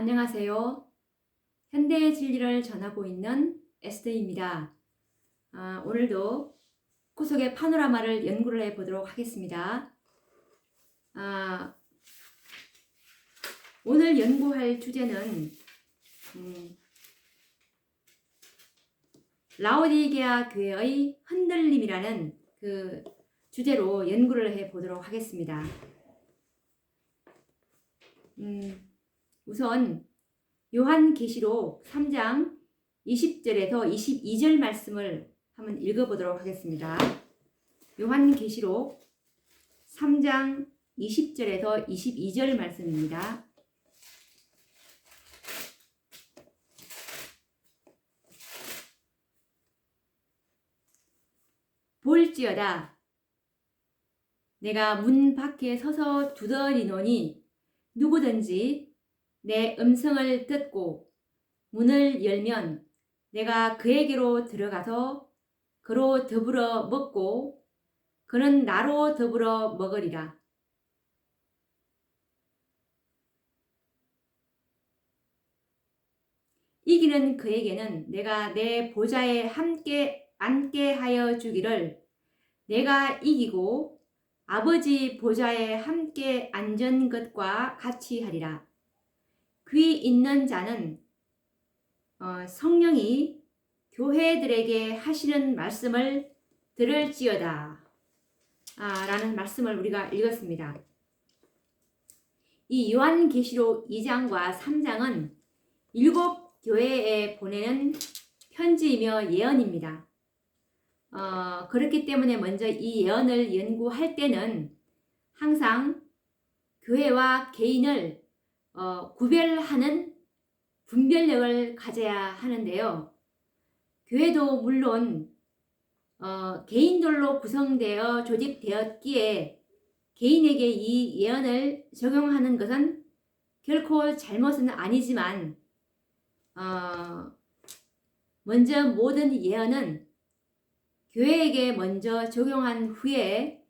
안녕하세요. 현대의 진리를 전하고 있는 에스더입니다. 오늘도 구속의 파노라마를 연구를 해보도록 하겠습니다. 오늘 연구할 주제는 라오디게아 교회의 흔들림이라는 그 주제로 연구를 해보도록 하겠습니다. 우선 요한계시록 3장 20절에서 22절 말씀을 한번 읽어보도록 하겠습니다. 요한계시록 3장 20절에서 22절 말씀입니다. 볼지어다 내가 문 밖에 서서 두드리노니 누구든지 내 음성을 듣고 문을 열면 내가 그에게로 들어가서 그로 더불어 먹고 그는 나로 더불어 먹으리라. 이기는 그에게는 내가 내 보좌에 함께 앉게 하여 주기를 내가 이기고 아버지 보좌에 함께 앉은 것과 같이 하리라. 귀 있는 자는 성령이 교회들에게 하시는 말씀을 들을지어다 라는 말씀을 우리가 읽었습니다. 이 요한계시록 2장과 3장은 7교회에 보내는 편지이며 예언입니다. 그렇기 때문에 먼저 이 예언을 연구할 때는 항상 교회와 개인을 구별하는 분별력을 가져야 하는데요. 교회도 물론 개인들로 구성되어 조직되었기에 개인에게 이 예언을 적용하는 것은 결코 잘못은 아니지만 먼저 모든 예언은 교회에게 먼저 적용한 후에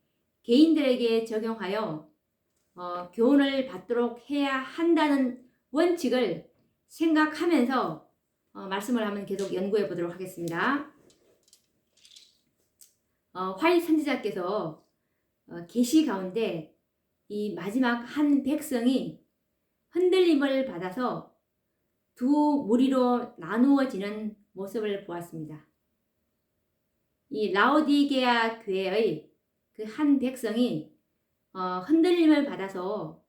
개인들에게 적용하여 교훈을 받도록 해야 한다는 원칙을 생각하면서 말씀을 한번 계속 연구해 보도록 하겠습니다. 화이 선지자께서 계시 가운데 이 마지막 한 백성이 흔들림을 받아서 두 무리로 나누어지는 모습을 보았습니다. 이 라오디게아 교회의 그 한 백성이 흔들림을 받아서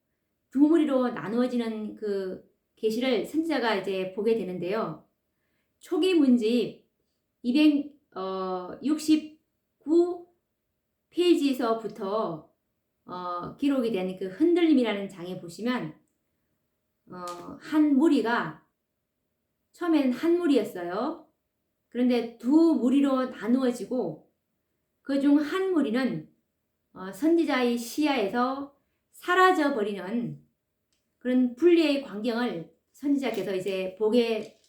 두 무리로 나누어지는 그 계시를 선지자가 이제 보게 되는데요. 초기 문집 269페이지에서부터 기록이 된 그 흔들림이라는 장에 보시면 한 무리가 처음에는 한 무리였어요. 그런데 두 무리로 나누어지고 그중 한 무리는 선지자의 시야에서 사라져버리는 그런 분리의 광경을 선지자께서 이제 보게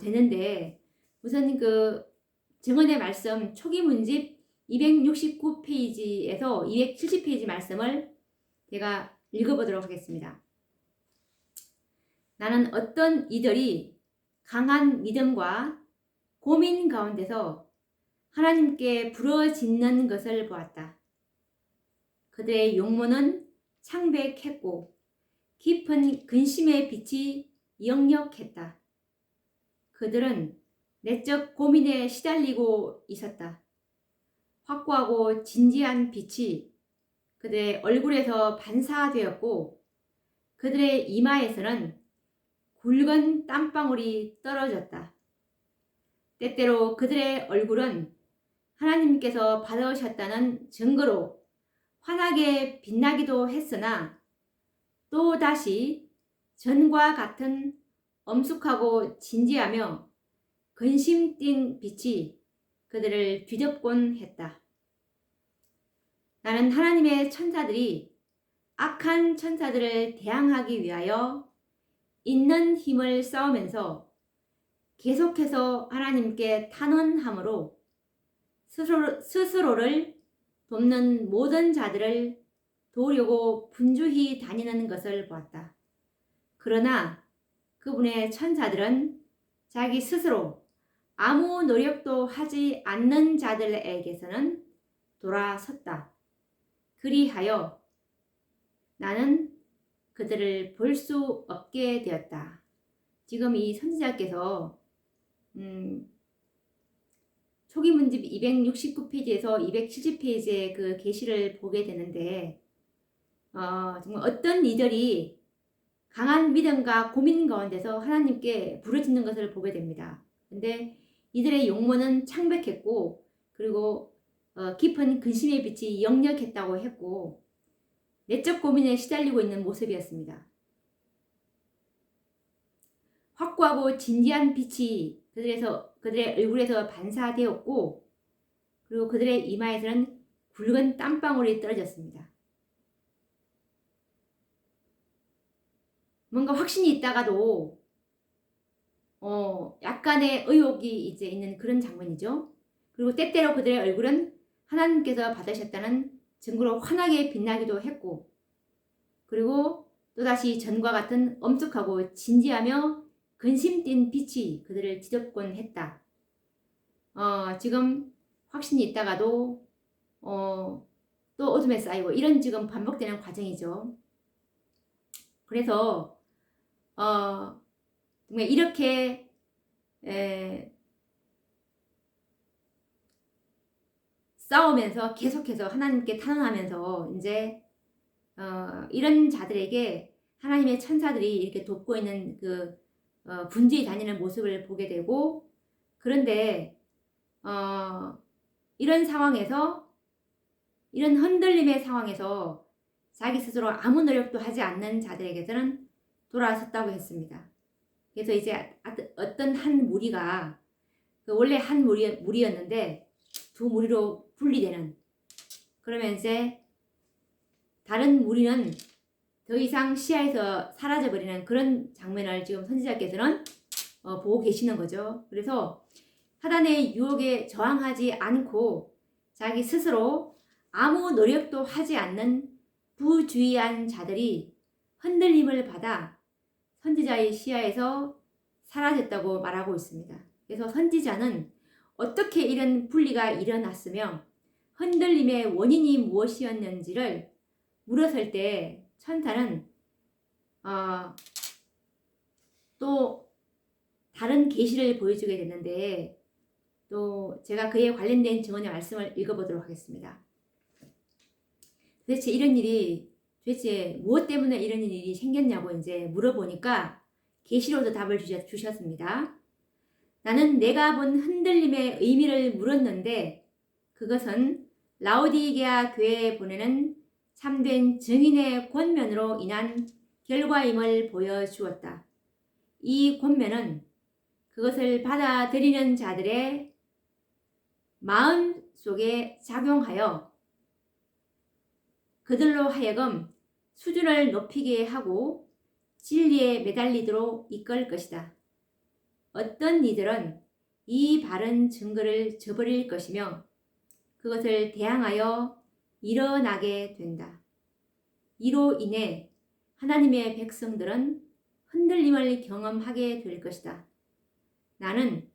되는데, 우선 그 증언의 말씀 초기 문집 269페이지에서 270페이지 말씀을 제가 읽어보도록 하겠습니다. 나는 어떤 이들이 강한 믿음과 고민 가운데서 하나님께 부르짖는 것을 보았다. 그들의 용모는 창백했고 깊은 근심의 빛이 역력했다. 그들은 내적 고민에 시달리고 있었다. 확고하고 진지한 빛이 그들의 얼굴에서 반사되었고 그들의 이마에서는 굵은 땀방울이 떨어졌다. 때때로 그들의 얼굴은 하나님께서 받으셨다는 증거로 환하게 빛나기도 했으나 또다시 전과 같은 엄숙하고 진지하며 근심 띤 빛이 그들을 뒤덮곤 했다. 나는 하나님의 천사들이 악한 천사들을 대항하기 위하여 있는 힘을 싸우면서 계속해서 하나님께 탄원함으로 스스로를 돕는 모든 자들을 도우려고 분주히 다니는 것을 보았다. 그러나 그분의 천사들은 자기 스스로 아무 노력도 하지 않는 자들에게서는 돌아섰다. 그리하여 나는 그들을 볼 수 없게 되었다. 지금 이 선지자께서 초기 문집 269페이지에서 270페이지의 그 계시를 보게 되는데 정말 어떤 이들이 강한 믿음과 고민 가운데서 하나님께 부르짖는 것을 보게 됩니다. 근데 이들의 용모는 창백했고 그리고 깊은 근심의 빛이 역력했다고 했고 내적 고민에 시달리고 있는 모습이었습니다. 확고하고 진지한 빛이 그들의 얼굴에서 반사되었고 그리고 그들의 이마에서는 굵은 땀방울이 떨어졌습니다. 뭔가 확신이 있다가도 약간의 의혹이 이제 있는 그런 장면이죠. 그리고 때때로 그들의 얼굴은 하나님께서 받으셨다는 증거로 환하게 빛나기도 했고 그리고 또다시 전과 같은 엄숙하고 진지하며 근심 띤 빛이 그들을 뒤덮곤 했다. 지금 확신이 있다가도 또 어둠에 쌓이고 이런 지금 반복되는 과정이죠. 그래서 정말 이렇게 싸우면서 계속해서 하나님께 탄원하면서 이제 이런 자들에게 하나님의 천사들이 이렇게 돕고 있는 그 분주히 다니는 모습을 보게 되고 그런데 이런 상황에서 이런 흔들림의 상황에서 자기 스스로 아무 노력도 하지 않는 자들에게서는 돌아섰다고 했습니다. 그래서 이제 어떤 한 무리가 원래 한 무리였는데 두 무리로 분리되는 그러면 이제 다른 무리는 더 이상 시야에서 사라져버리는 그런 장면을 지금 선지자께서는 보고 계시는 거죠. 그래서 사단의 유혹에 저항하지 않고 자기 스스로 아무 노력도 하지 않는 부주의한 자들이 흔들림을 받아 선지자의 시야에서 사라졌다고 말하고 있습니다. 그래서 선지자는 어떻게 이런 분리가 일어났으며 흔들림의 원인이 무엇이었는지를 물었을 때 천사는 또 다른 계시를 보여주게 됐는데 또 제가 그에 관련된 증언의 말씀을 읽어보도록 하겠습니다. 도대체 이런 일이 도대체 무엇 때문에 이런 일이 생겼냐고 이제 물어보니까 계시로도 답을 주셨습니다. 나는 내가 본 흔들림의 의미를 물었는데 그것은 라오디게아 교회에 보내는 참된 증인의 권면으로 인한 결과임을 보여주었다. 이 권면은 그것을 받아들이는 자들의 마음 속에 작용하여 그들로 하여금 수준을 높이게 하고 진리에 매달리도록 이끌 것이다. 어떤 이들은 이 바른 증거를 저버릴 것이며 그것을 대항하여 일어나게 된다. 이로 인해 하나님의 백성들은 흔들림을 경험하게 될 것이다. 나는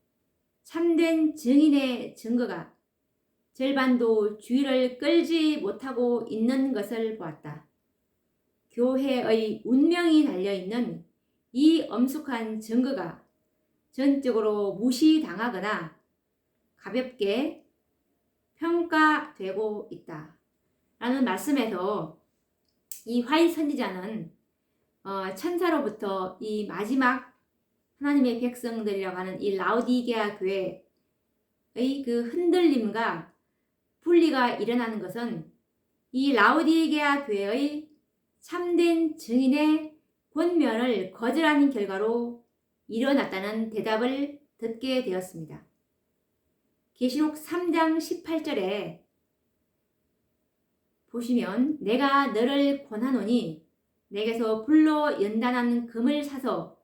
참된 증인의 증거가 절반도 주의를 끌지 못하고 있는 것을 보았다. 교회의 운명이 달려있는 이 엄숙한 증거가 전적으로 무시당하거나 가볍게 평가되고 있다. 라는 말씀에서 이 화인 선지자는 천사로부터 이 마지막 하나님의 백성들이라고 하는 이 라오디게아 교회의 그 흔들림과 분리가 일어나는 것은 이 라오디게아 교회의 참된 증인의 권면을 거절하는 결과로 일어났다는 대답을 듣게 되었습니다. 계시록 3장 18절에 보시면 내가 너를 권하노니 내게서 불로 연단한 금을 사서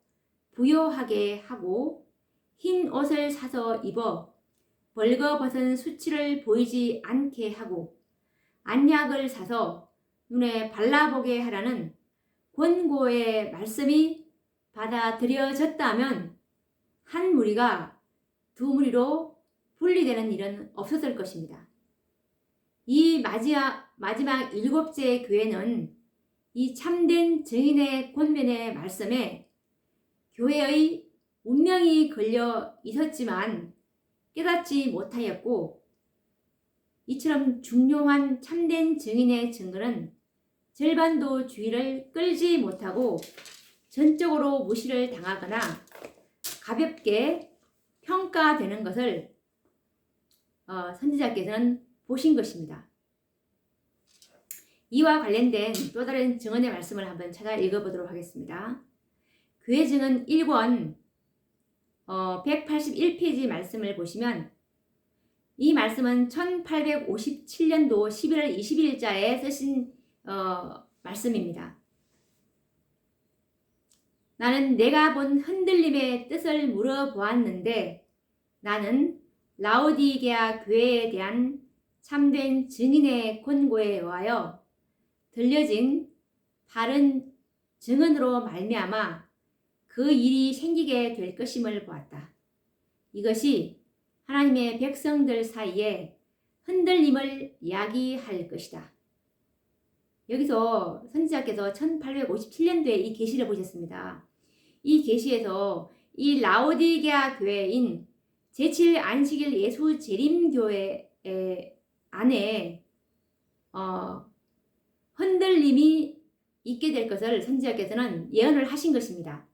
부요하게 하고 흰 옷을 사서 입어 벌거벗은 수치를 보이지 않게 하고 안약을 사서 눈에 발라보게 하라는 권고의 말씀이 받아들여졌다면 한 무리가 두 무리로 분리되는 일은 없었을 것입니다. 이 마지막 일곱째 교회는 이 참된 증인의 권면의 말씀에 교회의 운명이 걸려 있었지만 깨닫지 못하였고, 이처럼 중요한 참된 증인의 증거는 절반도 주의를 끌지 못하고 전적으로 무시를 당하거나 가볍게 평가되는 것을 선지자께서는 보신 것입니다. 이와 관련된 또 다른 증언의 말씀을 한번 찾아 읽어보도록 하겠습니다. 교회 증언 1권 181페이지 말씀을 보시면, 이 말씀은 1857년도 11월 20일자에 쓰신 말씀입니다. 나는 내가 본 흔들림의 뜻을 물어보았는데 나는 라오디게아 교회에 대한 참된 증인의 권고에 의하여 들려진 바른 증언으로 말미암아 그 일이 생기게 될 것임을 보았다. 이것이 하나님의 백성들 사이에 흔들림을 이야기할 것이다. 여기서 선지자께서 1857년도에 이 계시를 보셨습니다. 이 계시에서 이 라오디게아 교회인 제7 안식일 예수 재림교회 안에 흔들림이 있게 될 것을 선지자께서는 예언을 하신 것입니다.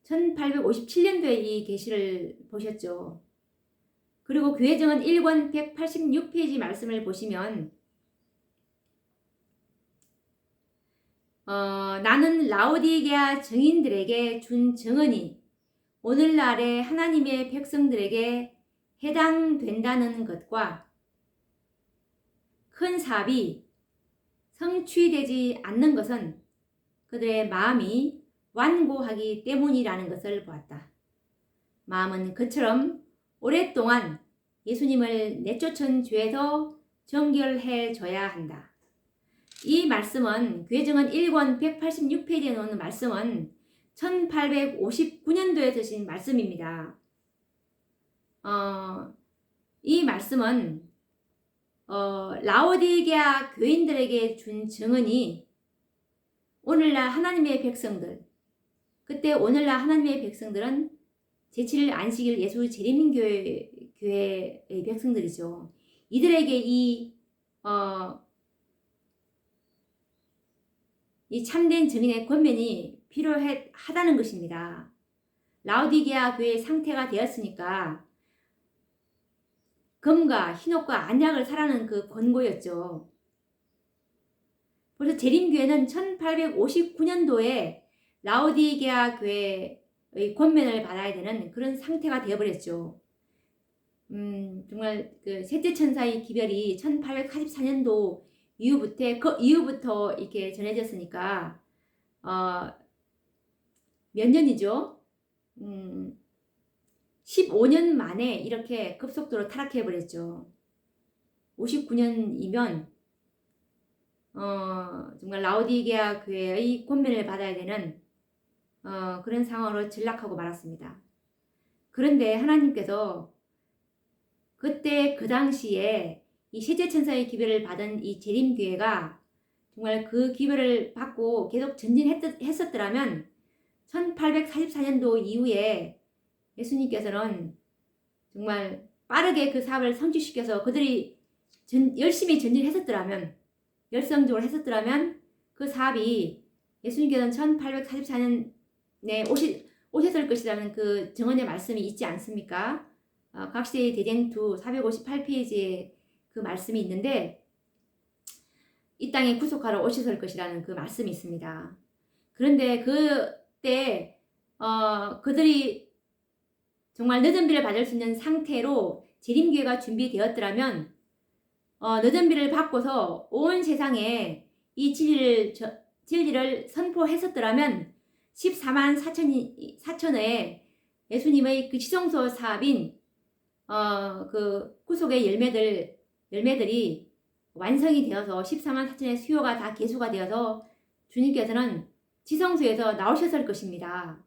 1857년도에 이 계시를 보셨죠. 그리고 교회증언 1권 186페이지 말씀을 보시면 나는 라오디게아 증인들에게 준 증언이 오늘날의 하나님의 백성들에게 해당된다는 것과 큰 사업이 성취되지 않는 것은 그들의 마음이 완고하기 때문이라는 것을 보았다. 마음은 그처럼 오랫동안 예수님을 내쫓은 죄에서 정결해 줘야 한다. 이 말씀은 교회증언 1권 186페이지에 나오는 말씀은 1859년도에 쓰신 말씀입니다. 이 말씀은 라오디게아 교인들에게 준 증언이 오늘날 하나님의 백성들, 그때 오늘날 하나님의 백성들은 제7일 안식일 예수 재림교회의 백성들이죠. 이들에게 이 참된 증인의 권면이 필요하다는 것입니다. 라오디게아 교회의 상태가 되었으니까 금과 흰옷과 안약을 사라는 그 권고였죠. 그래서 재림교회는 1859년도에 라오디게아 교회의 권면을 받아야 되는 그런 상태가 되어버렸죠. 정말 그 셋째 천사의 기별이 1844년도 이후부터 이렇게 전해졌으니까 몇 년이죠? 15년 만에 이렇게 급속도로 타락해버렸죠. 59년이면 정말 라오디게아 교회의 권면을 받아야 되는 그런 상황으로 전락하고 말았습니다. 그런데 하나님께서 그때 그 당시에 이 셋째 천사의 기별을 받은 이 재림교회가 정말 그 기별을 받고 계속 전진했었더라면 1844년도 이후에 예수님께서는 정말 빠르게 그 사업을 성취시켜서 그들이 열심히 전진했었더라면, 열성적으로 했었더라면 그 사업이 예수님께서는 1844년에 오셨을 것이라는 그 증언의 말씀이 있지 않습니까? 각시대의 대쟁투 458페이지에 그 말씀이 있는데, 이 땅에 구속하러 오셨을 것이라는 그 말씀이 있습니다. 그런데 그때 그들이 정말 늦은 비를 받을 수 있는 상태로 재림교회가 준비되었더라면 늦은 비를 받고서 온 세상에 이 진리를 선포했었더라면 14만 4천의 예수님의 그 지성소 사업인 그 구속의 열매들이 완성이 되어서 14만 4천의 수요가 다 계수가 되어서 주님께서는 지성소에서 나오셨을 것입니다.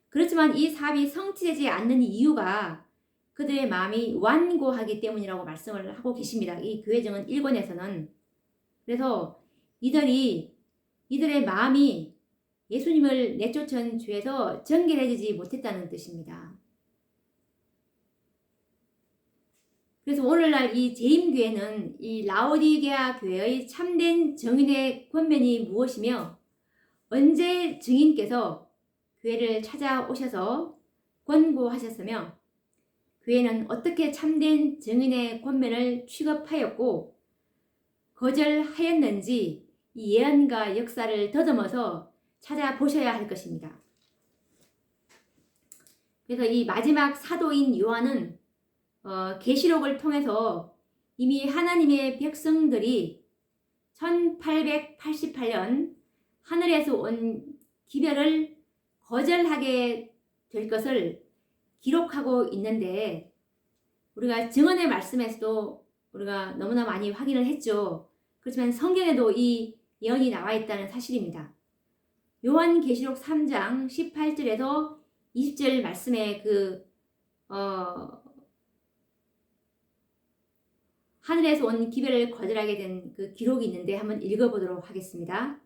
그렇지만 이 사업이 성취되지 않는 이유가 그들의 마음이 완고하기 때문이라고 말씀을 하고 계십니다. 이 교회정은 1권에서는. 그래서 이들의 마음이 예수님을 내쫓은 죄에서 정결해지지 못했다는 뜻입니다. 그래서 오늘날 이 재림교회는 이 라오디게아 교회의 참된 증인의 권면이 무엇이며 언제 증인께서 교회를 찾아오셔서 권고하셨으며 교회는 어떻게 참된 증인의 권면을 취급하였고 거절하였는지 이 예언과 역사를 더듬어서 찾아보셔야 할 것입니다. 그래서 이 마지막 사도인 요한은 계시록을 통해서 이미 하나님의 백성들이 1888년 하늘에서 온 기별을 거절하게 될 것을 기록하고 있는데 우리가 증언의 말씀에서도 우리가 너무나 많이 확인을 했죠. 그렇지만 성경에도 이 예언이 나와 있다는 사실입니다. 요한계시록 3장 18절에서 20절 말씀에 하늘에서 온 기별을 거절하게 된 그 기록이 있는데 한번 읽어보도록 하겠습니다.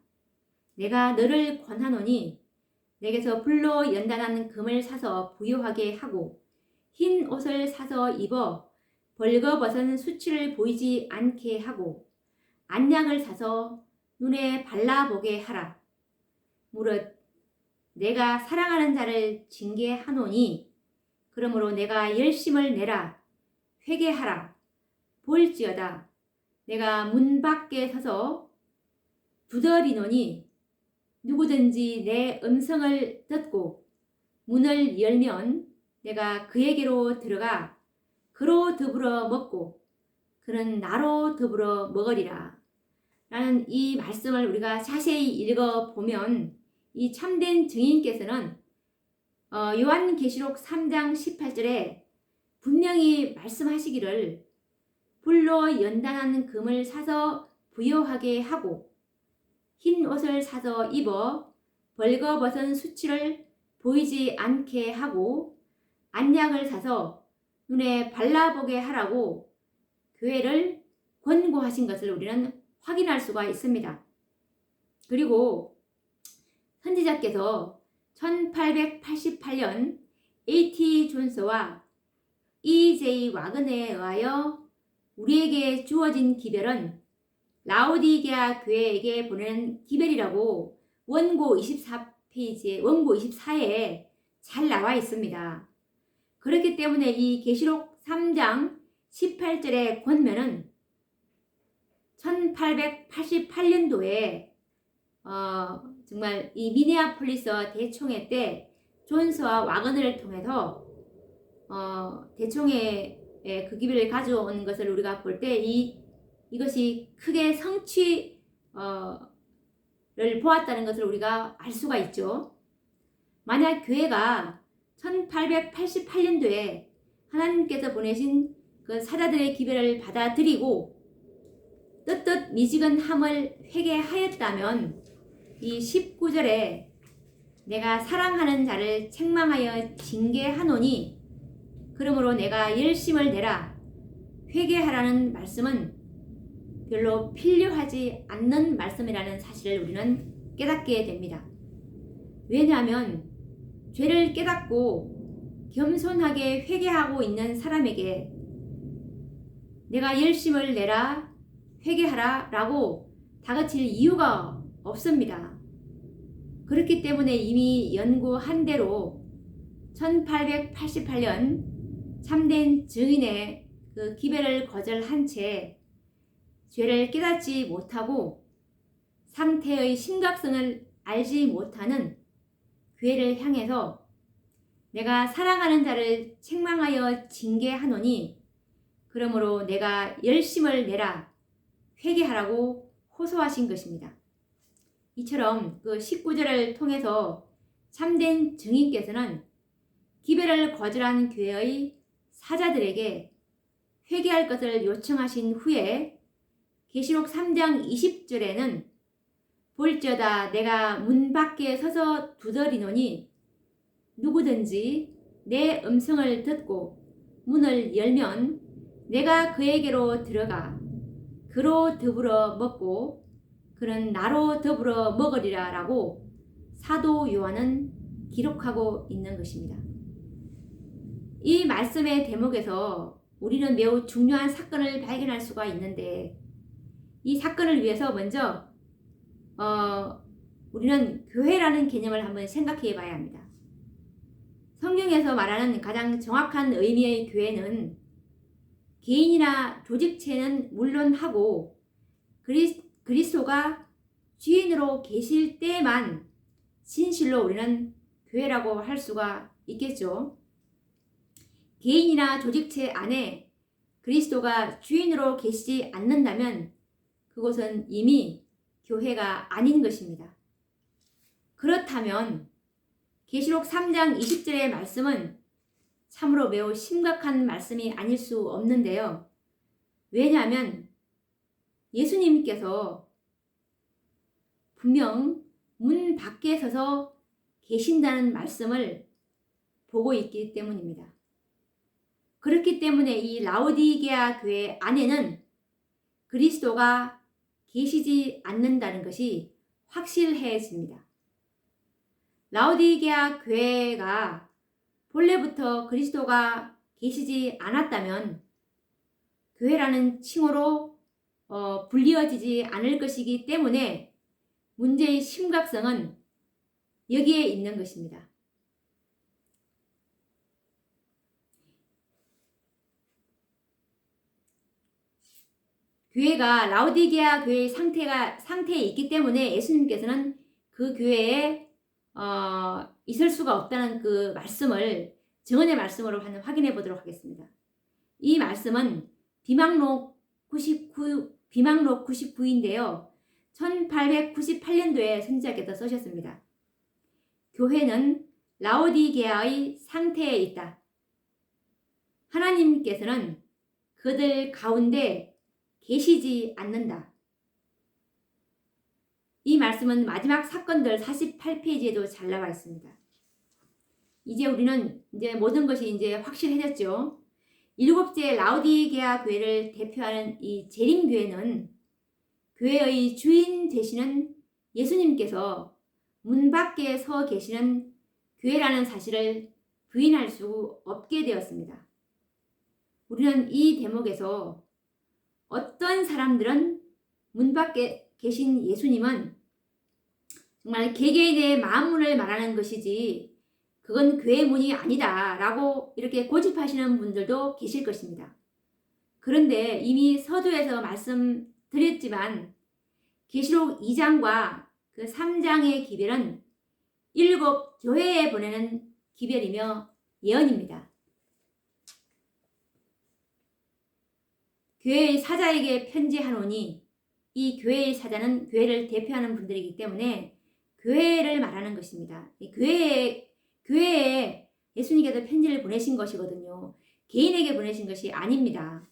내가 너를 권하노니 내게서 불로 연단하는 금을 사서 부요하게 하고 흰 옷을 사서 입어 벌거벗은 수치를 보이지 않게 하고 안약을 사서 눈에 발라보게 하라. 무릇 내가 사랑하는 자를 징계하노니 그러므로 내가 열심을 내라. 회개하라. 볼지어다. 내가 문 밖에 서서 두드리노니 누구든지 내 음성을 듣고 문을 열면 내가 그에게로 들어가 그로 더불어 먹고 그는 나로 더불어 먹으리라. 라는 이 말씀을 우리가 자세히 읽어보면 이 참된 증인께서는 요한계시록 3장 18절에 분명히 말씀하시기를 불로 연단하는 금을 사서 부요하게 하고 흰 옷을 사서 입어 벌거벗은 수치를 보이지 않게 하고 안약을 사서 눈에 발라보게 하라고 교회를 권고하신 것을 우리는 확인할 수가 있습니다. 그리고 선지자께서 1888년 A.T. 존스와 E.J. 와그너에 의하여 우리에게 주어진 기별은 라오디게아 교회에게 보내는 기별이라고 원고 24페이지에 원고 24에 잘 나와 있습니다. 그렇기 때문에 이 계시록 3장 18절의 권면은 1888년도에 정말 이 미네아폴리스 대총회 때 존스와 와그너를 통해서 대총회에 그 기별을 가져온 것을 우리가 볼 때 이것이 크게 성취를 보았다는 것을 우리가 알 수가 있죠. 만약 교회가 1888년도에 하나님께서 보내신 그 사자들의 기별을 받아들이고 뜻뜻 미지근함을 회개하였다면 이 19절에 내가 사랑하는 자를 책망하여 징계하노니 그러므로 내가 열심을 내라 회개하라는 말씀은 별로 필요하지 않는 말씀이라는 사실을 우리는 깨닫게 됩니다. 왜냐하면 죄를 깨닫고 겸손하게 회개하고 있는 사람에게 내가 열심을 내라 회개하라 라고 다그칠 이유가 없습니다. 그렇기 때문에 이미 연구한 대로 1888년 참된 증인의 그 기별을 거절한 채 죄를 깨닫지 못하고 상태의 심각성을 알지 못하는 교회를 향해서 내가 사랑하는 자를 책망하여 징계하노니 그러므로 내가 열심을 내라 회개하라고 호소하신 것입니다. 이처럼 그 19절을 통해서 참된 증인께서는 기별을 거절한 교회의 사자들에게 회개할 것을 요청하신 후에 계시록 3장 20절에는 볼지어다 내가 문 밖에 서서 두드리노니 누구든지 내 음성을 듣고 문을 열면 내가 그에게로 들어가 그로 더불어 먹고 그는 나로 더불어 먹으리라 라고 사도 요한은 기록하고 있는 것입니다. 이 말씀의 대목에서 우리는 매우 중요한 사건을 발견할 수가 있는데 이 사건을 위해서 먼저 우리는 교회라는 개념을 한번 생각해 봐야 합니다. 성경에서 말하는 가장 정확한 의미의 교회는 개인이나 조직체는 물론 하고 그리스도가 주인으로 계실 때만 진실로 우리는 교회라고 할 수가 있겠죠. 개인이나 조직체 안에 그리스도가 주인으로 계시지 않는다면 그곳은 이미 교회가 아닌 것입니다. 그렇다면 계시록 3장 20절의 말씀은 참으로 매우 심각한 말씀이 아닐 수 없는데요. 왜냐하면 예수님께서 분명 문 밖에 서서 계신다는 말씀을 보고 있기 때문입니다. 그렇기 때문에 이 라오디게아 교회 안에는 그리스도가 계시지 않는다는 것이 확실해집니다. 라오디게아 교회가 본래부터 그리스도가 계시지 않았다면 교회라는 칭호로 불리어지지 않을 것이기 때문에 문제의 심각성은 여기에 있는 것입니다. 교회가 라오디게아 교회의 상태에 있기 때문에 예수님께서는 그 교회에 있을 수가 없다는 그 말씀을 증언의 말씀으로 확인해 보도록 하겠습니다. 이 말씀은 비망록 99인데요. 1898년도에 선지자께서 쓰셨습니다. 교회는 라오디게아의 상태에 있다. 하나님께서는 그들 가운데 계시지 않는다. 이 말씀은 마지막 사건들 48페이지에도 잘 나와 있습니다. 이제 우리는 모든 것이 확실해졌죠. 일곱째 라오디게아 교회를 대표하는 이 재림교회는 교회의 주인 되시는 예수님께서 문 밖에 서 계시는 교회라는 사실을 부인할 수 없게 되었습니다. 우리는 이 대목에서 어떤 사람들은 문 밖에 계신 예수님은 정말 개개인의 마음문을 말하는 것이지 그건 교회 문이 아니다 라고 이렇게 고집하시는 분들도 계실 것입니다. 그런데 이미 서두에서 말씀드렸지만 계시록 2장과 그 3장의 기별은 7 교회에 보내는 기별이며 예언입니다. 교회의 사자에게 편지하노니 이 교회의 사자는 교회를 대표하는 분들이기 때문에 교회를 말하는 것입니다. 교회에 예수님께서 편지를 보내신 것이거든요. 개인에게 보내신 것이 아닙니다.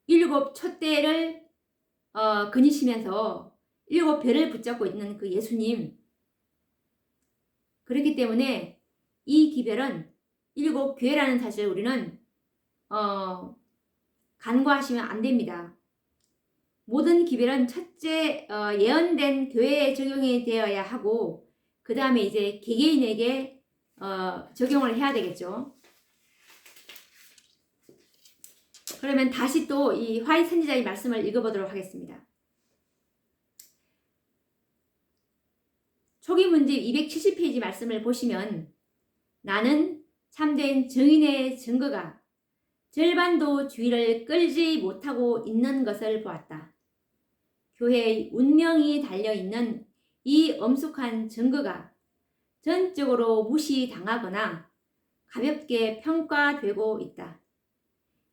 일곱 촛대를 거니시면서 7 별을 붙잡고 있는 그 예수님, 그렇기 때문에 이 기별은 7 교회라는 사실을 우리는 간과하시면 안 됩니다. 모든 기별은 첫째 예언된 교회에 적용이 되어야 하고 그 다음에 이제 개개인에게 적용을 해야 되겠죠. 그러면 다시 또 이 화이 선지자의 말씀을 읽어보도록 하겠습니다. 초기 문제 270페이지 말씀을 보시면 나는 참된 증인의 증거가 절반도 주의를 끌지 못하고 있는 것을 보았다. 교회의 운명이 달려있는 이 엄숙한 증거가 전적으로 무시당하거나 가볍게 평가되고 있다.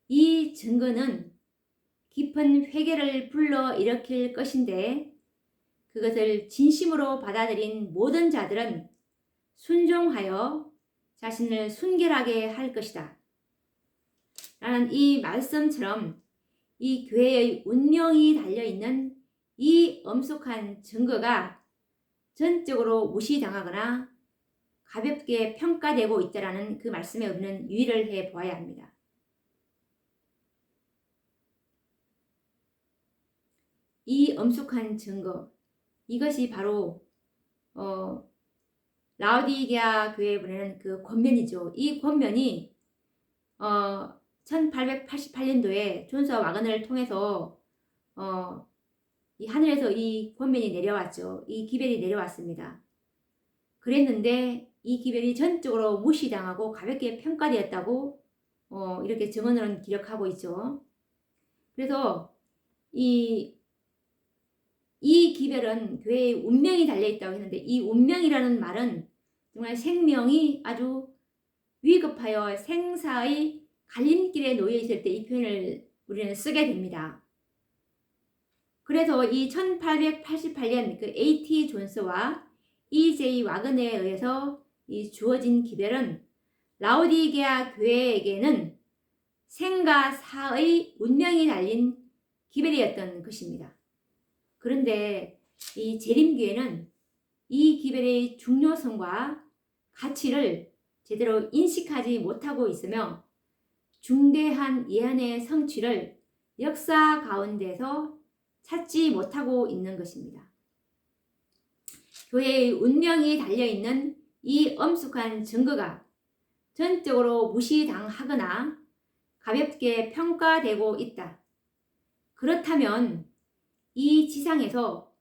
이 증거는 깊은 회개를 불러일으킬 것인데 그것을 진심으로 받아들인 모든 자들은 순종하여 자신을 순결하게 할 것이다. 라는 이 말씀처럼 이 교회의 운명이 달려있는 이 엄숙한 증거가 전적으로 무시당하거나 가볍게 평가되고 있다라는 그 말씀에 우리는 유의를 해 보아야 합니다. 이 엄숙한 증거, 이것이 바로 라오디게아 교회에 보내는 그 권면이죠. 이 권면이 1888년도에 존스와 와그너를 통해서 이 하늘에서 이 권면이 내려왔죠. 이 기별이 내려왔습니다. 그랬는데 이 기별이 전적으로 무시당하고 가볍게 평가되었다고 이렇게 증언으로는 기록하고 있죠. 그래서 이 기별은 교회의 운명이 달려있다고 했는데 이 운명이라는 말은 정말 생명이 아주 위급하여 생사의 갈림길에 놓여 있을 때 이 표현을 우리는 쓰게 됩니다. 그래서 이 1888년 그 A.T. 존스와 E.J. 와그너에 의해서 이 주어진 기별은 라오디게아 교회에게는 생과 사의 운명이 달린 기별이었던 것입니다. 그런데 이 재림교회는 이 기별의 중요성과 가치를 제대로 인식하지 못하고 있으며 중대한 예언의 성취를 역사 가운데서 찾지 못하고 있는 것입니다. 교회의 운명이 달려있는 이 엄숙한 증거가 전적으로 무시당하거나 가볍게 평가되고 있다. 그렇다면 이 지상에서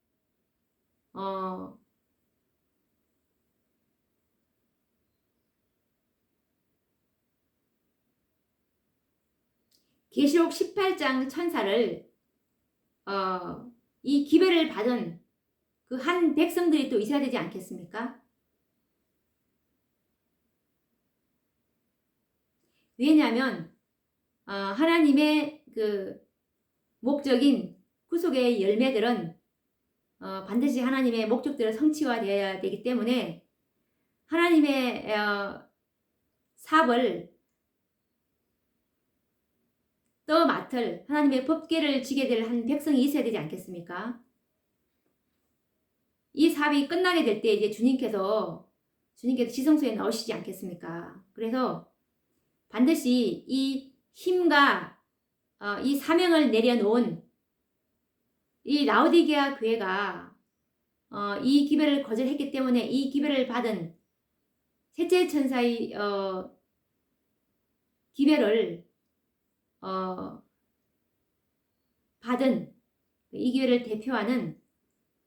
계시록 18장 천사를 이 기별을 받은 그 한 백성들이 또 있어야 되지 않겠습니까? 왜냐하면 하나님의 그 목적인 구속의 열매들은 반드시 하나님의 목적대로 성취화되어야 되기 때문에 하나님의 사업을 맡을 하나님의 법궤를 지게 될 한 백성이 있어야 되지 않겠습니까? 이 사업이 끝나게 될 때 이제 주님께서 지성소에 나오시지 않겠습니까? 그래서 반드시 이 힘과 이 사명을 내려놓은 이 라오디게아 교회가 이 기별을 거절했기 때문에 이 기별을 받은 셋째 천사의 기별을 받은 이 기별을 대표하는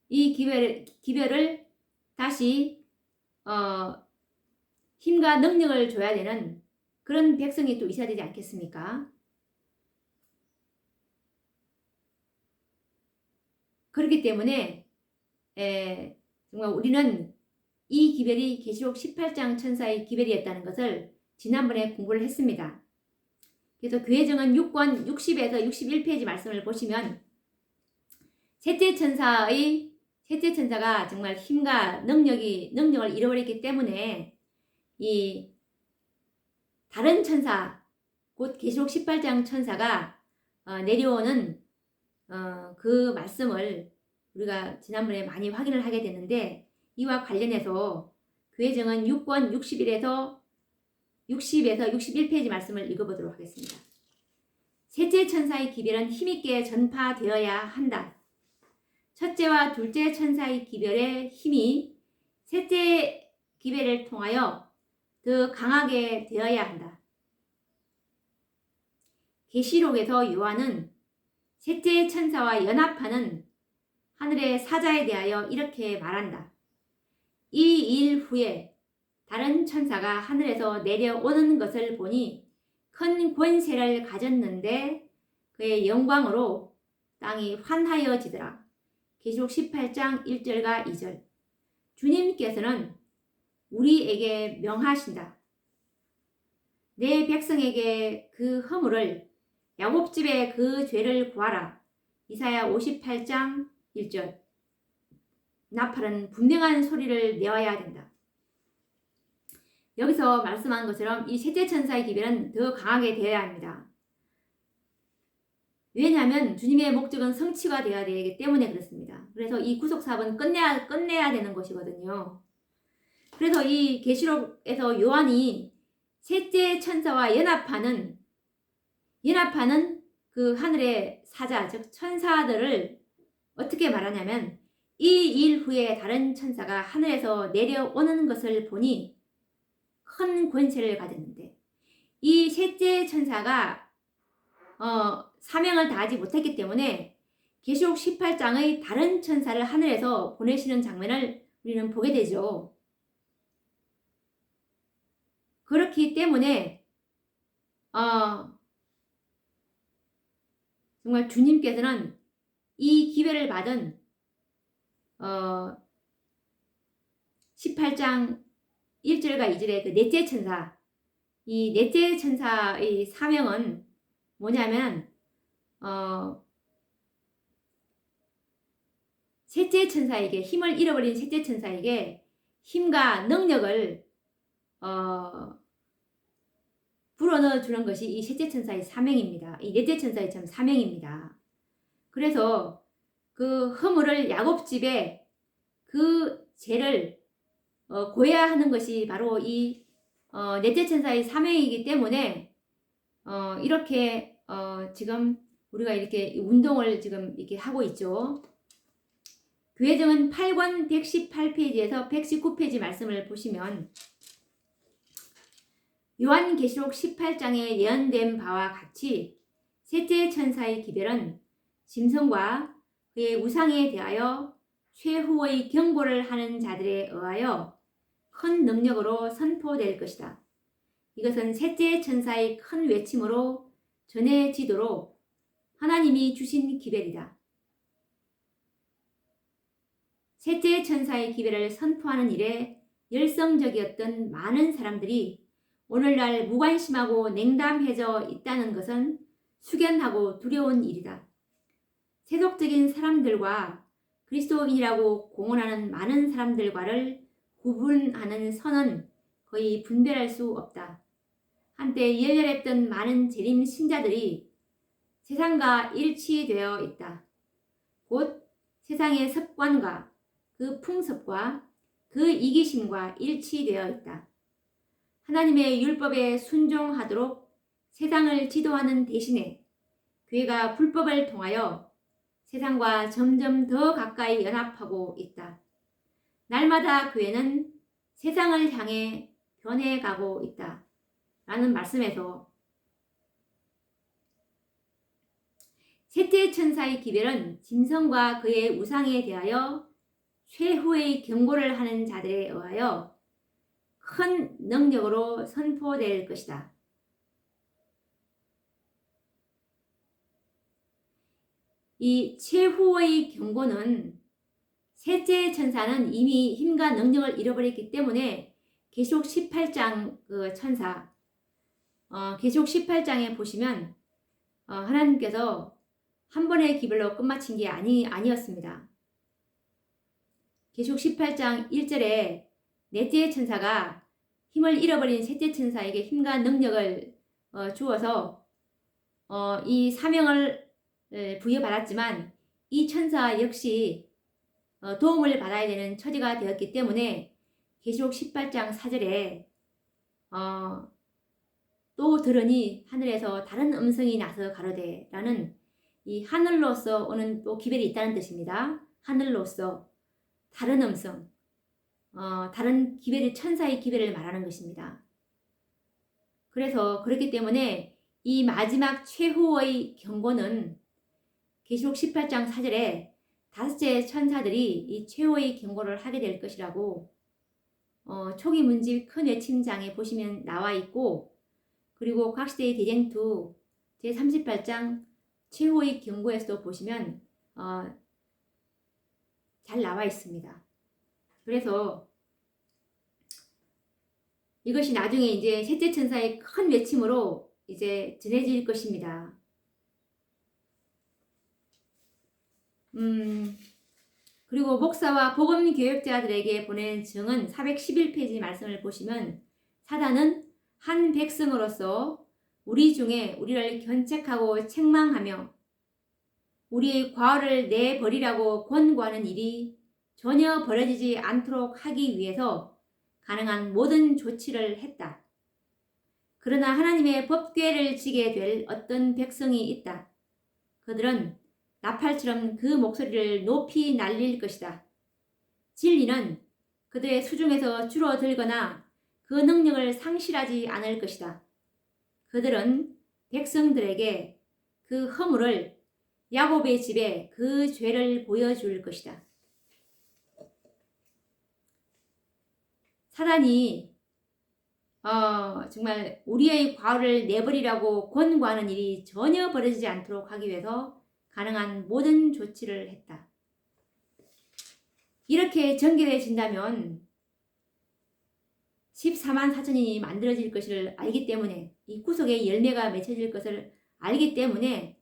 이 기별을 다시 힘과 능력을 줘야 되는 그런 백성이 또 있어야 되지 않겠습니까? 그렇기 때문에 정말 우리는 이 기별이 계시록 18장 천사의 기별이었다는 것을 지난번에 공부를 했습니다. 그래서 교회정은 6권 60에서 61페이지 말씀을 보시면 셋째 천사가 정말 힘과 능력을 잃어버렸기 때문에 이 다른 천사, 곧 계시록 18장 천사가 내려오는 그 말씀을 우리가 지난번에 많이 확인을 하게 됐는데, 이와 관련해서 교회정은 6권 60에서 61페이지 말씀을 읽어보도록 하겠습니다. 셋째 천사의 기별은 힘있게 전파되어야 한다. 첫째와 둘째 천사의 기별의 힘이 셋째 기별을 통하여 더 강하게 되어야 한다. 계시록에서 요한은 셋째 천사와 연합하는 하늘의 사자에 대하여 이렇게 말한다. 이 일 후에 다른 천사가 하늘에서 내려오는 것을 보니 큰 권세를 가졌는데 그의 영광으로 땅이 환하여지더라. 계시록 18장 1절과 2절. 주님께서는 우리에게 명하신다. 내 백성에게 그 허물을, 야곱집에 그 죄를 구하라. 이사야 58장 1절. 나팔은 분명한 소리를 내어야 된다. 여기서 말씀한 것처럼 이 셋째 천사의 기별은 더 강하게 되어야 합니다. 왜냐하면 주님의 목적은 성취가 되어야 되기 때문에 그렇습니다. 그래서 이 구속 사업은 끝내야 되는 것이거든요. 그래서 이 계시록에서 요한이 셋째 천사와 연합하는 그 하늘의 사자, 즉 천사들을 어떻게 말하냐면 이 일 후에 다른 천사가 하늘에서 내려오는 것을 보니 큰 권세를 가졌는데 이 셋째 천사가 사명을 다하지 못했기 때문에 계시록 18장의 다른 천사를 하늘에서 보내시는 장면을 우리는 보게 되죠. 그렇기 때문에 정말 주님께서는 이 기회를 받은 18장 1절과 2절의 그 넷째 천사, 이 넷째 천사의 사명은 뭐냐면 셋째 천사에게, 힘을 잃어버린 셋째 천사에게 힘과 능력을 불어넣어 주는 것이 이 셋째 천사의 사명입니다. 이 넷째 천사의 참 사명입니다. 그래서 그 허물을 야곱집에 그 죄를 고해야 하는 것이 바로 이 넷째 천사의 사명이기 때문에 이렇게 지금 우리가 이렇게 운동을 지금 이렇게 하고 있죠. 교회정은 8권 118페이지에서 119페이지 말씀을 보시면 요한계시록 18장에 예언된 바와 같이 셋째 천사의 기별은 짐승과 그의 우상에 대하여 최후의 경고를 하는 자들에 의하여 큰 능력으로 선포될 것이다. 이것은 셋째 천사의 큰 외침으로 전해지도록 하나님이 주신 기별이다. 셋째 천사의 기별을 선포하는 일에 열성적이었던 많은 사람들이 오늘날 무관심하고 냉담해져 있다는 것은 숙연하고 두려운 일이다. 세속적인 사람들과 그리스도인이라고 공언하는 많은 사람들과를 구분하는 선은 거의 분별할 수 없다. 한때 열렬했던 많은 재림 신자들이 세상과 일치되어 있다. 곧 세상의 습관과 그 풍습과 그 이기심과 일치되어 있다. 하나님의 율법에 순종하도록 세상을 지도하는 대신에 교회가 불법을 통하여 세상과 점점 더 가까이 연합하고 있다. 날마다 교회는 세상을 향해 변해가고 있다. 라는 말씀에서 셋째 천사의 기별은 짐승과 그의 우상에 대하여 최후의 경고를 하는 자들에 의하여 큰 능력으로 선포될 것이다. 이 최후의 경고는 셋째 천사는 이미 힘과 능력을 잃어버렸기 때문에 계시록 18장 그 천사 계시록 18장에 보시면 하나님께서 한 번의 기별로 끝마친 게 아니었습니다. 계시록 18장 1절에 넷째 천사가 힘을 잃어버린 셋째 천사에게 힘과 능력을 주어서 이 사명을 부여받았지만 이 천사 역시 도움을 받아야 되는 처지가 되었기 때문에 계시록 18장 4절에 또 들으니 하늘에서 다른 음성이 나서 가로되 라는 이 하늘로서 오는 또 기별이 있다는 뜻입니다. 하늘로서 다른 음성, 다른 기별의 천사의 기별을 말하는 것입니다. 그래서 그렇기 때문에 이 마지막 최후의 경고는 계시록 18장 4절에 다섯째 천사들이 이 최후의 경고를 하게 될 것이라고 초기 문집 큰 외침장에 보시면 나와 있고, 그리고 각시대의 대쟁투 제38장 최후의 경고에서도 보시면 잘 나와 있습니다. 그래서 이것이 나중에 이제 셋째 천사의 큰 외침으로 이제 전해질 것입니다. 그리고 목사와 복음 교역자들에게 보낸 증은 411페이지 말씀을 보시면 사단은 한 백성으로서 우리 중에 우리를 견책하고 책망하며 우리의 과오를 내버리라고 권고하는 일이 전혀 벌어지지 않도록 하기 위해서 가능한 모든 조치를 했다. 그러나 하나님의 법궤를 지게 될 어떤 백성이 있다. 그들은 나팔처럼 그 목소리를 높이 날릴 것이다. 진리는 그들의 수중에서 줄어들거나 그 능력을 상실하지 않을 것이다. 그들은 백성들에게 그 허물을 야곱의 집에 그 죄를 보여줄 것이다. 사단이 정말 우리의 과오를 내버리라고 권고하는 일이 전혀 벌어지지 않도록 하기 위해서 가능한 모든 조치를 했다. 이렇게 전개되어진다면 14만 4천인이 만들어질 것을 알기 때문에 이 구속의 열매가 맺혀질 것을 알기 때문에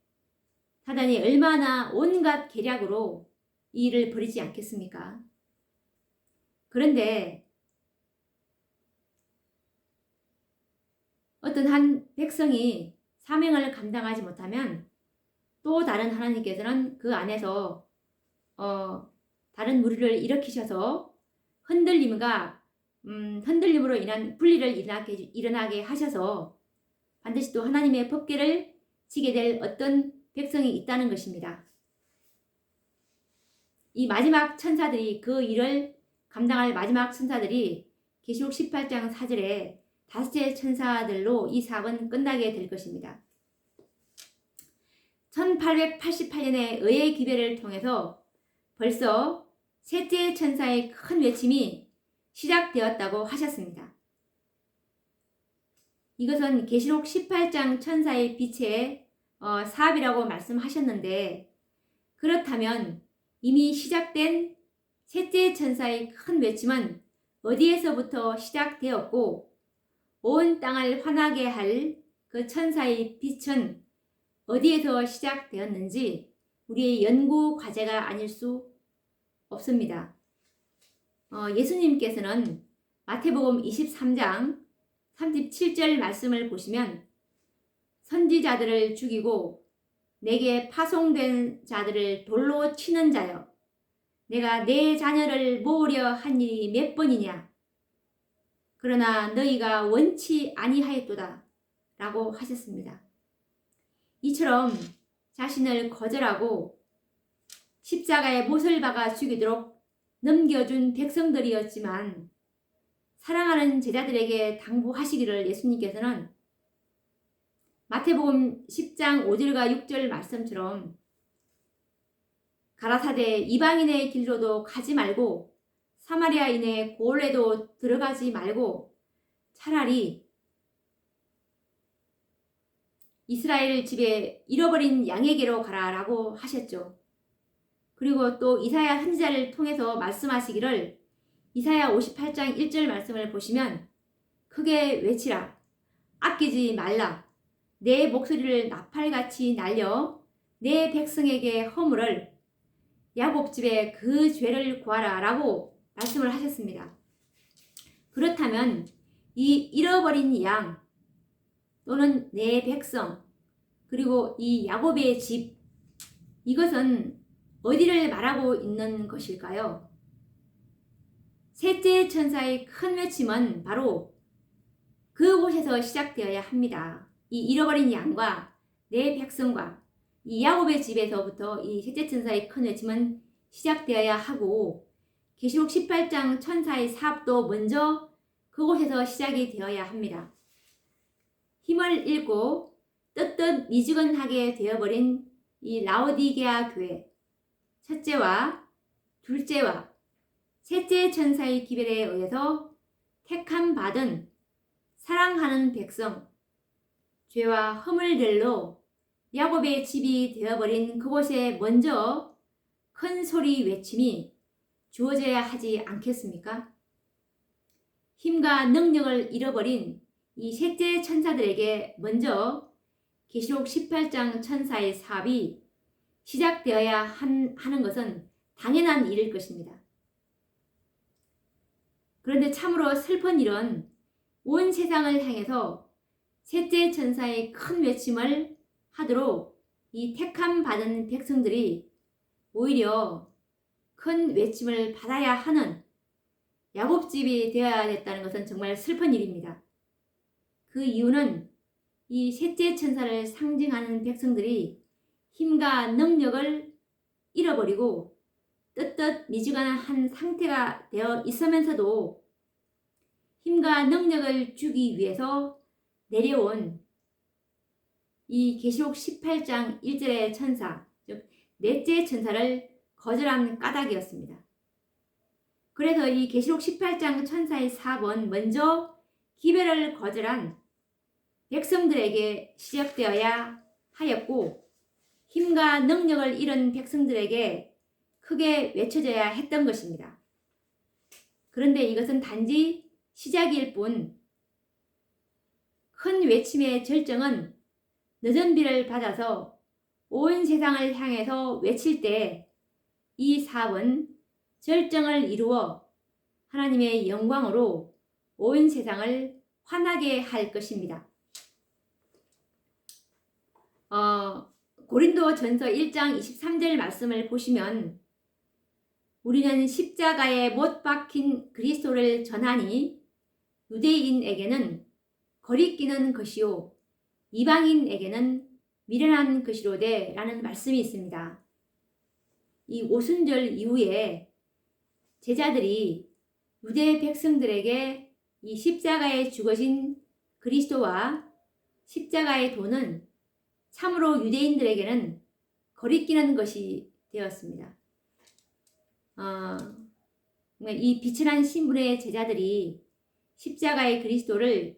사단이 얼마나 온갖 계략으로 이 일을 벌이지 않겠습니까? 그런데 어떤 한 백성이 사명을 감당하지 못하면 또 다른 하나님께서는 그 안에서 다른 무리를 일으키셔서 흔들림으로 인한 분리를 일어나게 하셔서 반드시 또 하나님의 법궤를 지게 될 어떤 백성이 있다는 것입니다. 이 마지막 천사들이 그 일을 감당할 마지막 천사들이 계시록 18장 4절에 다섯째 천사들로 이 사업은 끝나게 될 것입니다. 1888년에 의의 기별을 통해서 벌써 셋째 천사의 큰 외침이 시작되었다고 하셨습니다. 이것은 계시록 18장 천사의 빛의 사업이라고 말씀하셨는데, 그렇다면 이미 시작된 셋째 천사의 큰 외침은 어디에서부터 시작되었고 온 땅을 환하게 할 그 천사의 빛은 어디에서 시작되었는지 우리의 연구 과제가 아닐 수 없습니다. 예수님께서는 마태복음 23장 37절 말씀을 보시면 선지자들을 죽이고 내게 파송된 자들을 돌로 치는 자여, 내가 내 자녀를 모으려 한 일이 몇 번이냐? 그러나 너희가 원치 아니하였도다 라고 하셨습니다. 이처럼 자신을 거절하고 십자가의 못을 박아 죽이도록 넘겨준 백성들이었지만 사랑하는 제자들에게 당부하시기를 예수님께서는 마태복음 10장 5절과 6절 말씀처럼 가라사대 이방인의 길로도 가지 말고 사마리아인의 고을에도 들어가지 말고 차라리 이스라엘 집에 잃어버린 양에게로 가라라고 하셨죠. 그리고 또 이사야 선지자를 통해서 말씀하시기를 이사야 58장 1절 말씀을 보시면 크게 외치라. 아끼지 말라. 내 목소리를 나팔같이 날려 내 백성에게 허물을 야곱 집에 그 죄를 구하라 라고 말씀을 하셨습니다. 그렇다면 이 잃어버린 양 또는 내 백성 그리고 이 야곱의 집, 이것은 어디를 말하고 있는 것일까요? 셋째 천사의 큰 외침은 바로 그곳에서 시작되어야 합니다. 이 잃어버린 양과 내 백성과 이 야곱의 집에서부터 이 셋째 천사의 큰 외침은 시작되어야 하고, 계시록 18장 천사의 사업도 먼저 그곳에서 시작이 되어야 합니다. 힘을 잃고 떳떳 미지근하게 되어버린 이 라오디게아 교회, 첫째와 둘째와 셋째 천사의 기별에 의해서 택함 받은 사랑하는 백성, 죄와 허물들로 야곱의 집이 되어버린 그곳에 먼저 큰 소리 외침이 주어져야 하지 않겠습니까? 힘과 능력을 잃어버린 이 셋째 천사들에게 먼저 계시록 18장 천사의 사업이 시작되어야 하는 것은 당연한 일일 것입니다. 그런데 참으로 슬픈 일은 온 세상을 향해서 셋째 천사의 큰 외침을 하도록 이 택함 받은 백성들이 오히려 큰 외침을 받아야 하는 야곱집이 되어야 됐다는 것은 정말 슬픈 일입니다. 그 이유는 이 셋째 천사를 상징하는 백성들이 힘과 능력을 잃어버리고 떳떳 미지근한 상태가 되어 있으면서도 힘과 능력을 주기 위해서 내려온 이 계시록 18장 1절의 천사, 즉 넷째 천사를 거절한 까닭이었습니다. 그래서 이 계시록 18장 천사의 4번 먼저 기별을 거절한 백성들에게 시작되어야 하였고 힘과 능력을 잃은 백성들에게 크게 외쳐져야 했던 것입니다. 그런데 이것은 단지 시작일 뿐 큰 외침의 절정은 늦은 비를 받아서 온 세상을 향해서 외칠 때 이 사업은 절정을 이루어 하나님의 영광으로 온 세상을 환하게 할 것입니다. 고린도전서 1장 23절 말씀을 보시면 우리는 십자가에 못 박힌 그리스도를 전하니 유대인에게는 거리끼는 것이요 이방인에게는 미련한 것이로되 라는 말씀이 있습니다. 이 오순절 이후에 제자들이 유대 백성들에게 이 십자가에 죽어진 그리스도와 십자가의 도는 참으로 유대인들에게는 거리끼는 것이 되었습니다. 이 비천한 신분의 제자들이 십자가의 그리스도를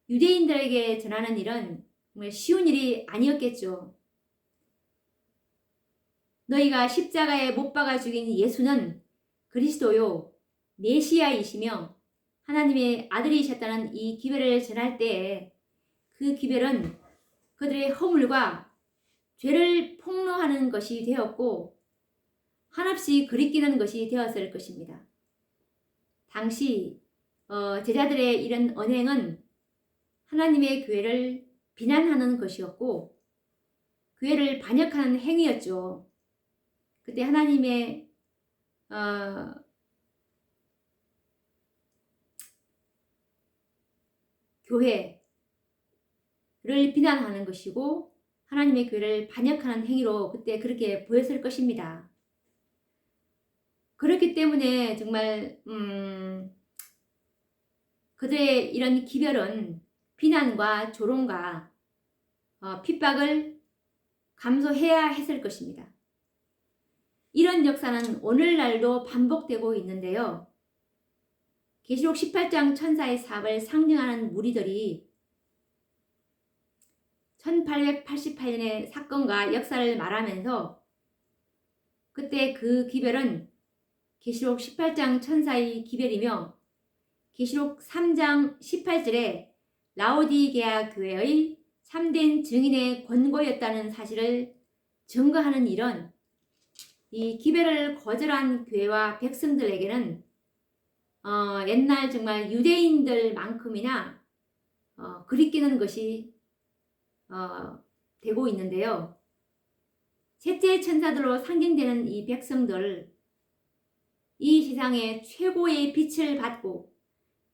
유대인들에게 전하는 일은 정말 쉬운 일이 아니었겠죠. 너희가 십자가에 못 박아 죽인 예수는 그리스도요 메시아이시며 하나님의 아들이셨다는 이 기별을 전할 때에 그 기별은 그들의 허물과 죄를 폭로하는 것이 되었고 한없이 그리끼는 것이 되었을 것입니다. 당시 제자들의 이런 언행은 하나님의 교회를 비난하는 것이었고 교회를 반역하는 행위였죠. 그때 하나님의 교회를 비난하는 것이고 하나님의 교회를 반역하는 행위로 그때 그렇게 보였을 것입니다. 그렇기 때문에 정말 그들의 이런 기별은 비난과 조롱과 핍박을 감수해야 했을 것입니다. 이런 역사는 오늘날도 반복되고 있는데요. 계시록 18장 천사의 사업을 상징하는 무리들이 1888년의 사건과 역사를 말하면서 그때 그 기별은 계시록 18장 천사의 기별이며 계시록 3장 18절에 라오디게아 교회의 참된 증인의 권고였다는 사실을 증거하는 일은 이 기별을 거절한 교회와 백성들에게는 옛날 정말 유대인들만큼이나 그리끼는 것이 되고 있는데요. 셋째 천사들로 상징되는 이 백성들, 이 세상에 최고의 빛을 받고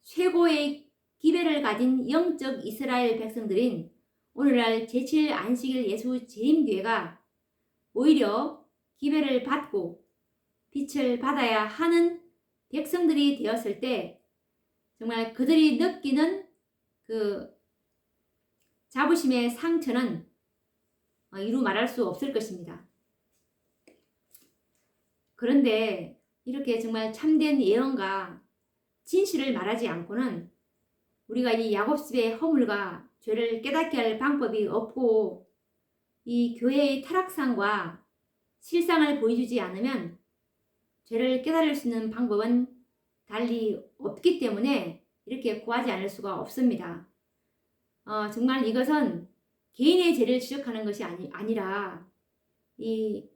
최고의 기별을 가진 영적 이스라엘 백성들인 오늘날 제7 안식일 예수 재림교회가 오히려 기별을 받고 빛을 받아야 하는 백성들이 되었을 때 정말 그들이 느끼는 그 자부심의 상처는 이루 말할 수 없을 것입니다. 그런데 이렇게 정말 참된 예언과 진실을 말하지 않고는 우리가 이 야곱집의 허물과 죄를 깨닫게 할 방법이 없고 이 교회의 타락상과 실상을 보여주지 않으면 죄를 깨달을 수 있는 방법은 달리 없기 때문에 이렇게 구하지 않을 수가 없습니다. 정말 이것은 개인의 죄를 지적하는 것이 아니라 이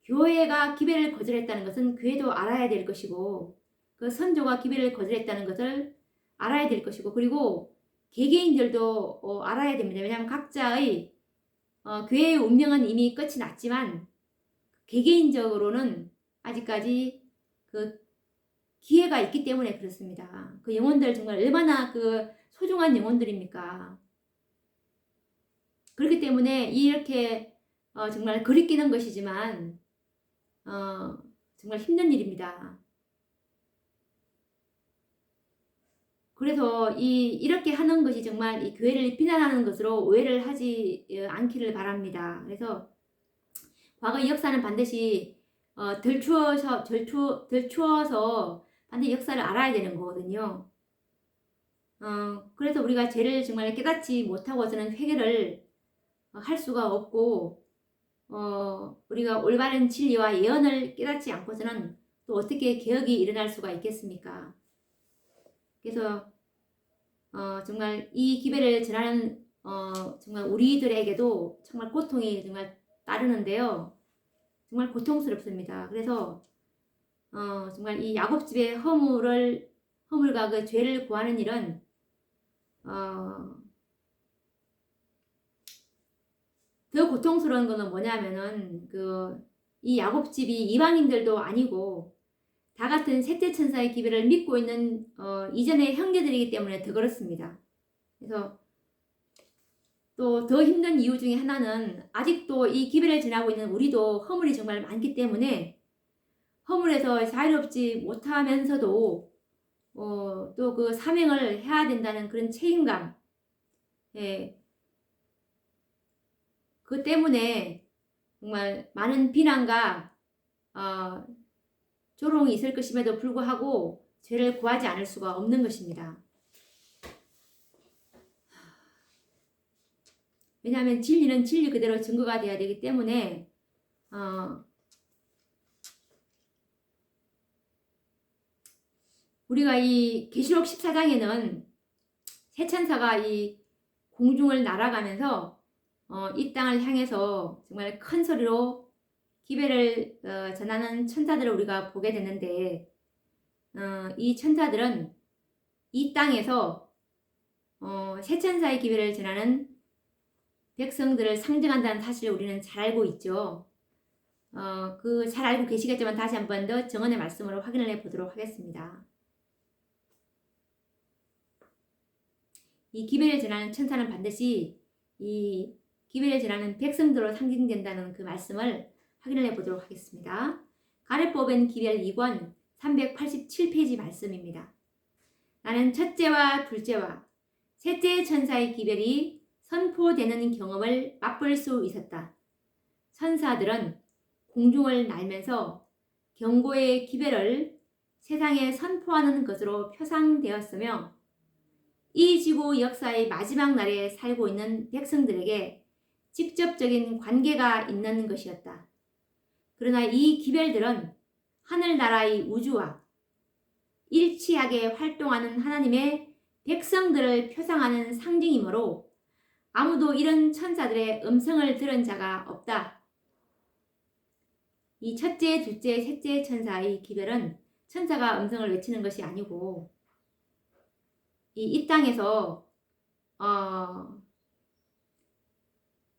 교회가 기별을 거절했다는 것은 교회도 알아야 될 것이고 그 선조가 기별을 거절했다는 것을 알아야 될 것이고 그리고 개개인들도 알아야 됩니다. 왜냐하면 각자의 교회의 운명은 이미 끝이 났지만 개개인적으로는 아직까지 그 기회가 있기 때문에 그렇습니다. 그 영혼들 정말 얼마나 그 소중한 영혼들입니까? 그렇기 때문에 이렇게 정말 거리끼는 것이지만 정말 힘든 일입니다. 그래서 이렇게 하는 것이 정말 이 교회를 비난하는 것으로 오해를 하지 않기를 바랍니다. 그래서 과거 역사는 반드시 덜 추워서 반드시 역사를 알아야 되는 거거든요. 그래서 우리가 죄를 정말 깨닫지 못하고서는 회개를 할 수가 없고 우리가 올바른 진리와 예언을 깨닫지 않고서는 또 어떻게 개혁이 일어날 수가 있겠습니까? 그래서 정말 이 기회를 전하는 정말 우리들에게도 정말 고통이 정말 따르는데요. 정말 고통스럽습니다. 그래서 정말 이 야곱집의 허물과 그 죄를 구하는 일은 더 고통스러운 거는 뭐냐면은 이 야곱집이 이방인들도 아니고 다 같은 셋째 천사의 기별을 믿고 있는 이전의 형제들이기 때문에 더 그렇습니다. 그래서 또 더 힘든 이유 중에 하나는 아직도 이 기별을 지나고 있는 우리도 허물이 정말 많기 때문에 허물에서 자유롭지 못하면서도 또 그 사명을 해야 된다는 그런 책임감, 예, 그 때문에 정말 많은 비난과 조롱이 있을 것임에도 불구하고 죄를 구하지 않을 수가 없는 것입니다. 왜냐하면 진리는 진리 그대로 증거가 되어야 되기 때문에 우리가 이 계시록 14장에는 새 천사가 이 공중을 날아가면서 이 땅을 향해서 정말 큰 소리로 기별을 전하는 천사들을 우리가 보게 되는데 이 천사들은 이 땅에서 새 천사의 기별을 전하는 백성들을 상징한다는 사실을 우리는 잘 알고 있죠. 그 잘 알고 계시겠지만 다시 한 번 더 정언의 말씀으로 확인을 해 보도록 하겠습니다. 이 기별을 전하는 천사는 반드시 이 기별을 전하는 백성들로 상징된다는 그 말씀을 확인을 해 보도록 하겠습니다. 가래법은 기별 2권 387페이지 말씀입니다. 나는 첫째와 둘째와 셋째 천사의 기별이 선포되는 경험을 맛볼 수 있었다. 천사들은 공중을 날면서 경고의 기별을 세상에 선포하는 것으로 표상되었으며 이 지구 역사의 마지막 날에 살고 있는 백성들에게 직접적인 관계가 있는 것이었다. 그러나 이 기별들은 하늘나라의 우주와 일치하게 활동하는 하나님의 백성들을 표상하는 상징이므로 아무도 이런 천사들의 음성을 들은 자가 없다. 이 첫째, 둘째, 셋째 천사의 기별은 천사가 음성을 외치는 것이 아니고 이 땅에서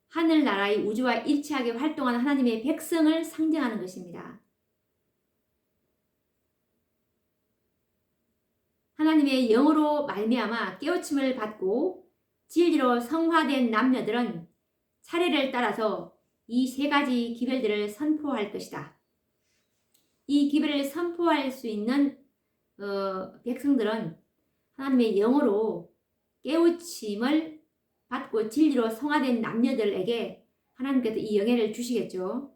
하늘나라의 우주와 일치하게 활동하는 하나님의 백성을 상징하는 것입니다. 하나님의 영으로 말미암아 깨우침을 받고 진리로 성화된 남녀들은 차례를 따라서 이 세 가지 기별들을 선포할 것이다. 이 기별을 선포할 수 있는 백성들은 하나님의 영으로 깨우침을 받고 진리로 성화된 남녀들에게 하나님께서 이 영예를 주시겠죠.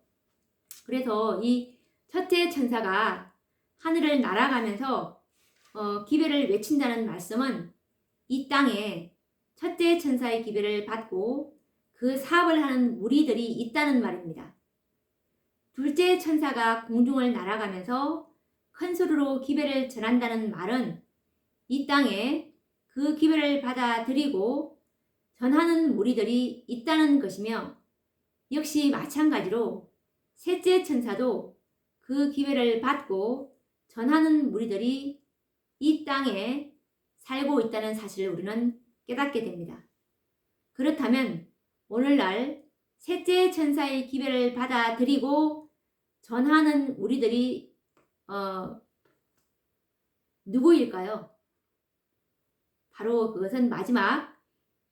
그래서 이 첫째 천사가 하늘을 날아가면서 기별을 외친다는 말씀은 이 땅에 첫째 천사의 기별을 받고 그 사업을 하는 무리들이 있다는 말입니다. 둘째 천사가 공중을 날아가면서 큰 소리로 기별을 전한다는 말은 이 땅에 그 기별을 받아들이고 전하는 무리들이 있다는 것이며 역시 마찬가지로 셋째 천사도 그 기별을 받고 전하는 무리들이 이 땅에 살고 있다는 사실을 우리는 깨닫게 됩니다. 그렇다면 오늘날 셋째 천사의 기별을 받아들이고 전하는 우리들이 누구일까요? 바로 그것은 마지막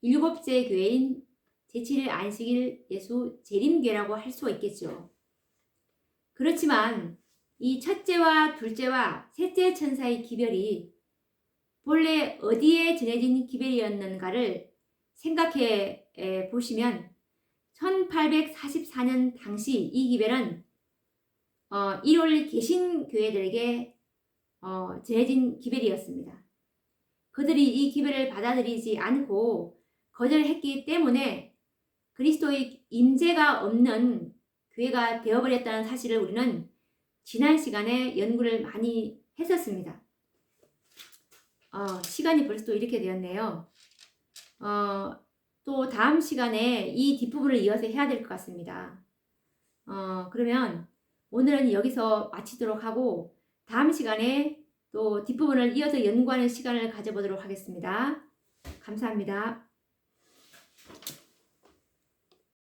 일곱째 교회인 제7일 안식일 예수 재림교회라고 할 수 있겠죠. 그렇지만 이 첫째와 둘째와 셋째 천사의 기별이 본래 어디에 전해진 기별이었는가를 생각해 보시면 1844년 당시 이 기별은 1월 개신교회들에게 전해진 기별이었습니다. 그들이 이 기별을 받아들이지 않고 거절했기 때문에 그리스도의 임재가 없는 교회가 되어버렸다는 사실을 우리는 지난 시간에 연구를 많이 했었습니다. 시간이 벌써 또 이렇게 되었네요. 또 다음 시간에 이 뒷부분을 이어서 해야 될 것 같습니다. 그러면 오늘은 여기서 마치도록 하고 다음 시간에 또 뒷부분을 이어서 연구하는 시간을 가져보도록 하겠습니다. 감사합니다.